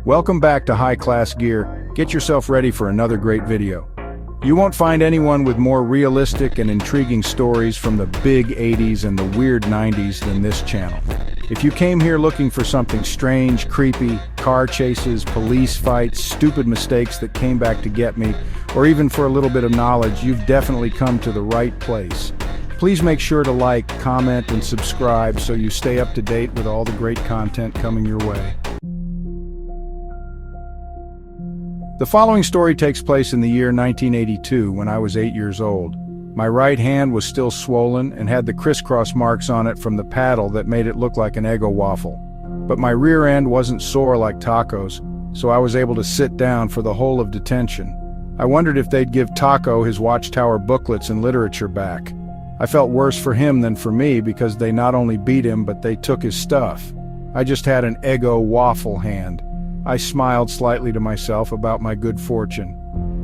Welcome back to High Class Gear. Get yourself ready for another great video. You won't find anyone with more realistic and intriguing stories from the big 80s and the weird 90s than this channel. If you came here looking for something strange, creepy, car chases, police fights, stupid mistakes that came back to get me, or even for a little bit of knowledge, you've definitely come to the right place. Please make sure to like, comment, and subscribe so you stay up to date with all the great content coming your way. The following story takes place in the year 1982 when I was 8 years old. My right hand was still swollen and had the crisscross marks on it from the paddle that made it look like an Eggo waffle. But my rear end wasn't sore like Taco's, so I was able to sit down for the whole of detention. I wondered if they'd give Taco his Watchtower booklets and literature back. I felt worse for him than for me because they not only beat him, but they took his stuff. I just had an Eggo waffle hand. I smiled slightly to myself about my good fortune.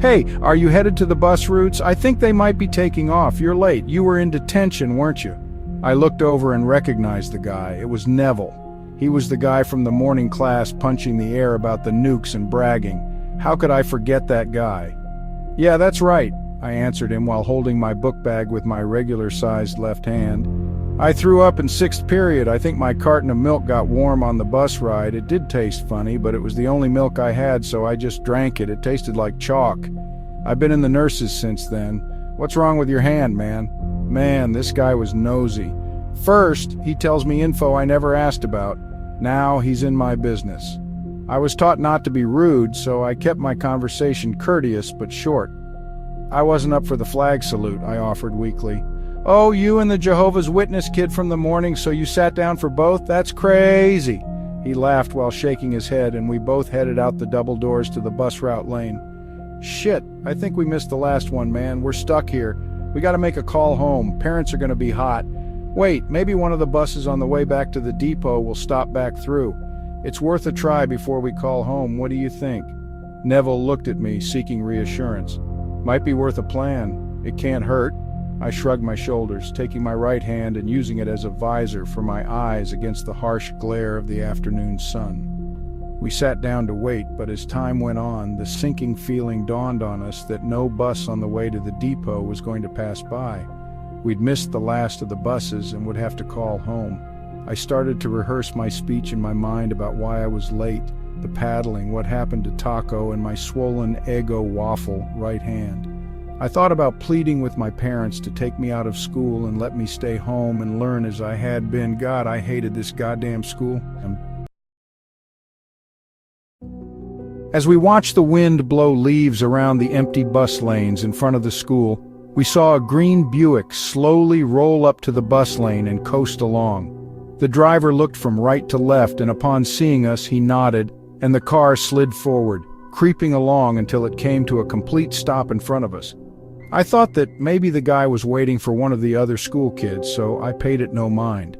"Hey, are you headed to the bus routes? I think they might be taking off. You're late. You were in detention, weren't you?" I looked over and recognized the guy. It was Neville. He was the guy from the morning class punching the air about the nukes and bragging. How could I forget that guy? "Yeah, that's right," I answered him while holding my book bag with my regular-sized left hand. "I threw up in 6th period. I think my carton of milk got warm on the bus ride. It did taste funny, but it was the only milk I had, so I just drank it. It tasted like chalk. I've been in the nurses since then. What's wrong with your hand, man?" Man, this guy was nosy. First, he tells me info I never asked about. Now he's in my business. I was taught not to be rude, so I kept my conversation courteous but short. "I wasn't up for the flag salute," I offered weakly. "Oh, you and the Jehovah's Witness kid from the morning, so you sat down for both? That's crazy." He laughed while shaking his head, and we both headed out the double doors to the bus route lane. "Shit, I think we missed the last one, man. We're stuck here. We gotta make a call home. Parents are gonna be hot. Wait, maybe one of the buses on the way back to the depot will stop back through. It's worth a try before we call home. What do you think?" Neville looked at me, seeking reassurance. "Might be worth a plan. It can't hurt." I shrugged my shoulders, taking my right hand and using it as a visor for my eyes against the harsh glare of the afternoon sun. We sat down to wait, but as time went on, the sinking feeling dawned on us that no bus on the way to the depot was going to pass by. We'd missed the last of the buses and would have to call home. I started to rehearse my speech in my mind about why I was late, the paddling, what happened to Taco, and my swollen Eggo waffle right hand. I thought about pleading with my parents to take me out of school and let me stay home and learn as I had been. God, I hated this goddamn school. As we watched the wind blow leaves around the empty bus lanes in front of the school, we saw a Green Buick slowly roll up to the bus lane and coast along. The driver looked from right to left, and upon seeing us, he nodded, and the car slid forward, creeping along until it came to a complete stop in front of us. I thought that maybe the guy was waiting for one of the other school kids, so I paid it no mind.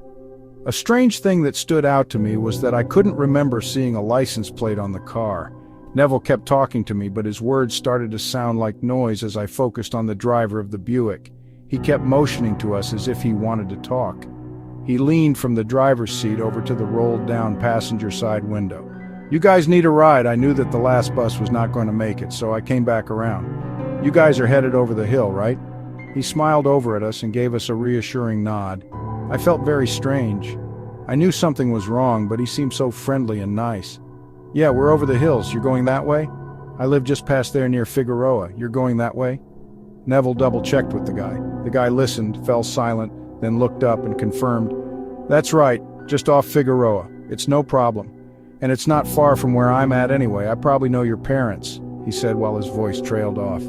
A strange thing that stood out to me was that I couldn't remember seeing a license plate on the car. Neville kept talking to me, but his words started to sound like noise as I focused on the driver of the Buick. He kept motioning to us as if he wanted to talk. He leaned from the driver's seat over to the rolled-down passenger side window. "You guys need a ride." I knew that the last bus was not going to make it, so I came back around. "You guys are headed over the hill, right?" He smiled over at us and gave us a reassuring nod. I felt very strange. I knew something was wrong, but he seemed so friendly and nice. "Yeah, we're over the hills. You're going that way?" "I live just past there near Figueroa. You're going that way?" Neville double-checked with the guy. The guy listened, fell silent, then looked up and confirmed, "That's right, just off Figueroa. It's no problem. And it's not far from where I'm at anyway. I probably know your parents," he said while his voice trailed off.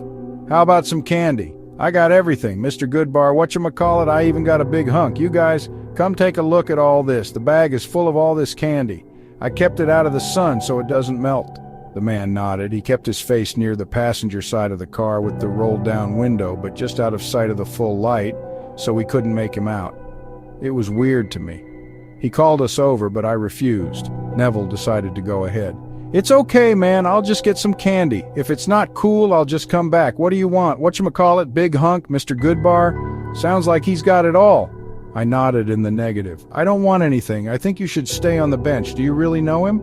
"How about some candy? I got everything, Mr. Goodbar, whatchamacallit, I even got a big hunk. You guys, come take a look at all this. The bag is full of all this candy. I kept it out of the sun so it doesn't melt." The man nodded. He kept his face near the passenger side of the car with the rolled-down window, but just out of sight of the full light, so we couldn't make him out. It was weird to me. He called us over, but I refused. Neville decided to go ahead. "It's okay, man, I'll just get some candy. If it's not cool, I'll just come back. What do you want? Whatchamacallit, big hunk, Mr. Goodbar? Sounds like he's got it all." I nodded in the negative. "I don't want anything. I think you should stay on the bench. Do you really know him?"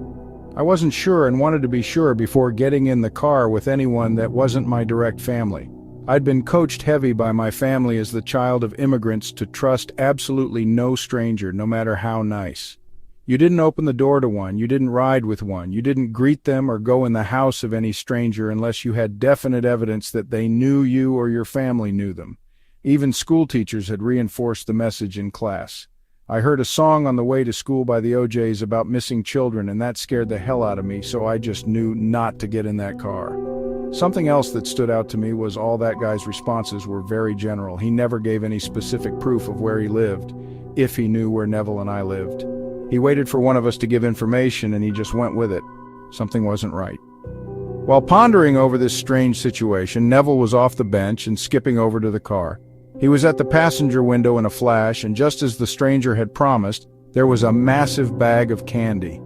I wasn't sure and wanted to be sure before getting in the car with anyone that wasn't my direct family. I'd been coached heavy by my family as the child of immigrants to trust absolutely no stranger, no matter how nice. You didn't open the door to one, you didn't ride with one, you didn't greet them or go in the house of any stranger unless you had definite evidence that they knew you or your family knew them. Even school teachers had reinforced the message in class. I heard a song on the way to school by the OJs about missing children, and that scared the hell out of me, so I just knew not to get in that car. Something else that stood out to me was all that guy's responses were very general. He never gave any specific proof of where he lived, if he knew where Neville and I lived. He waited for one of us to give information, and he just went with it. Something wasn't right. While pondering over this strange situation, Neville was off the bench and skipping over to the car. He was at the passenger window in a flash, and just as the stranger had promised, there was a massive bag of candy.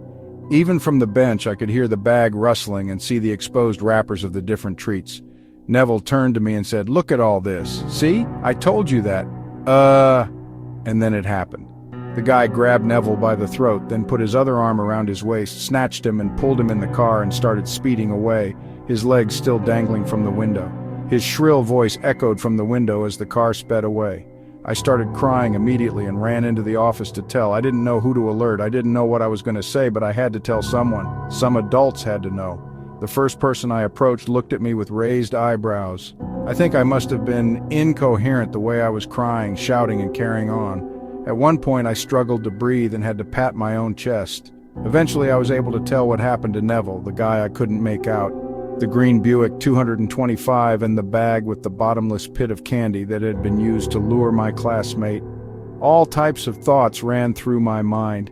Even from the bench, I could hear the bag rustling and see the exposed wrappers of the different treats. Neville turned to me and said, "Look at all this. See? I told you that." And then it happened. The guy grabbed Neville by the throat, then put his other arm around his waist, snatched him and pulled him in the car and started speeding away, his legs still dangling from the window. His shrill voice echoed from the window as the car sped away. I started crying immediately and ran into the office to tell. I didn't know who to alert. I didn't know what I was going to say, but I had to tell someone. Some adults had to know. The first person I approached looked at me with raised eyebrows. I think I must have been incoherent the way I was crying, shouting, and carrying on. At one point, I struggled to breathe and had to pat my own chest. Eventually, I was able to tell what happened to Neville, the guy I couldn't make out. The Green Buick 225 and the bag with the bottomless pit of candy that had been used to lure my classmate. All types of thoughts ran through my mind.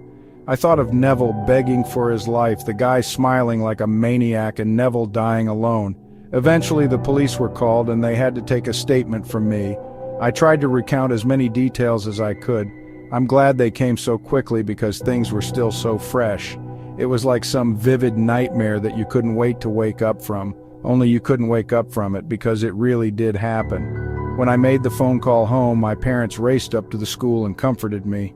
I thought of Neville begging for his life, the guy smiling like a maniac, and Neville dying alone. Eventually, the police were called and they had to take a statement from me. I tried to recount as many details as I could. I'm glad they came so quickly because things were still so fresh. It was like some vivid nightmare that you couldn't wait to wake up from, only you couldn't wake up from it because it really did happen. When I made the phone call home, my parents raced up to the school and comforted me.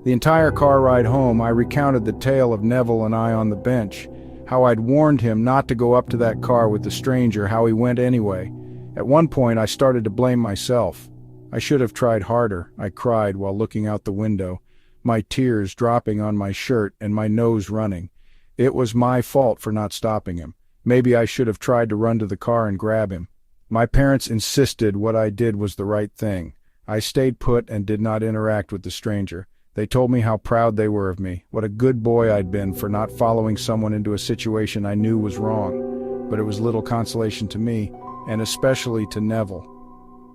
The entire car ride home, I recounted the tale of Neville and I on the bench, how I'd warned him not to go up to that car with the stranger, how he went anyway. At one point, I started to blame myself. I should have tried harder, I cried while looking out the window, my tears dropping on my shirt and my nose running. It was my fault for not stopping him. Maybe I should have tried to run to the car and grab him. My parents insisted what I did was the right thing. I stayed put and did not interact with the stranger. They told me how proud they were of me, what a good boy I'd been for not following someone into a situation I knew was wrong. But it was little consolation to me, and especially to Neville.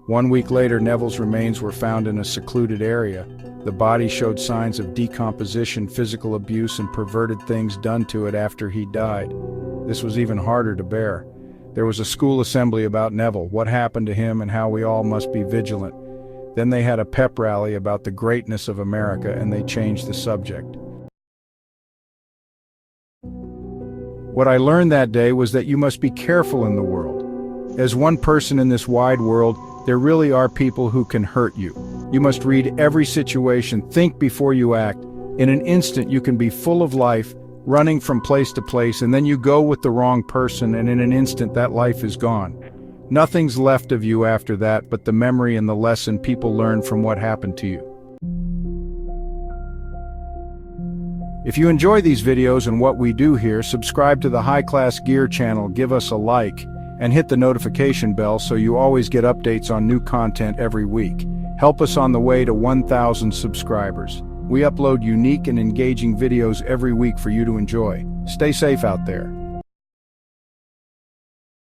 1 week later, Neville's remains were found in a secluded area. The body showed signs of decomposition, physical abuse, and perverted things done to it after he died. This was even harder to bear. There was a school assembly about Neville, what happened to him, and how we all must be vigilant. Then they had a pep rally about the greatness of America, and they changed the subject. What I learned that day was that you must be careful in the world. As one person in this wide world, there really are people who can hurt you. You must read every situation, think before you act. In an instant, you can be full of life, running from place to place, and then you go with the wrong person, and in an instant, that life is gone. Nothing's left of you after that but the memory and the lesson people learn from what happened to you. If you enjoy these videos and what we do here, subscribe to the High Class Gear channel, give us a like, and hit the notification bell so you always get updates on new content every week. Help us on the way to 1,000 subscribers. We upload unique and engaging videos every week for you to enjoy. Stay safe out there.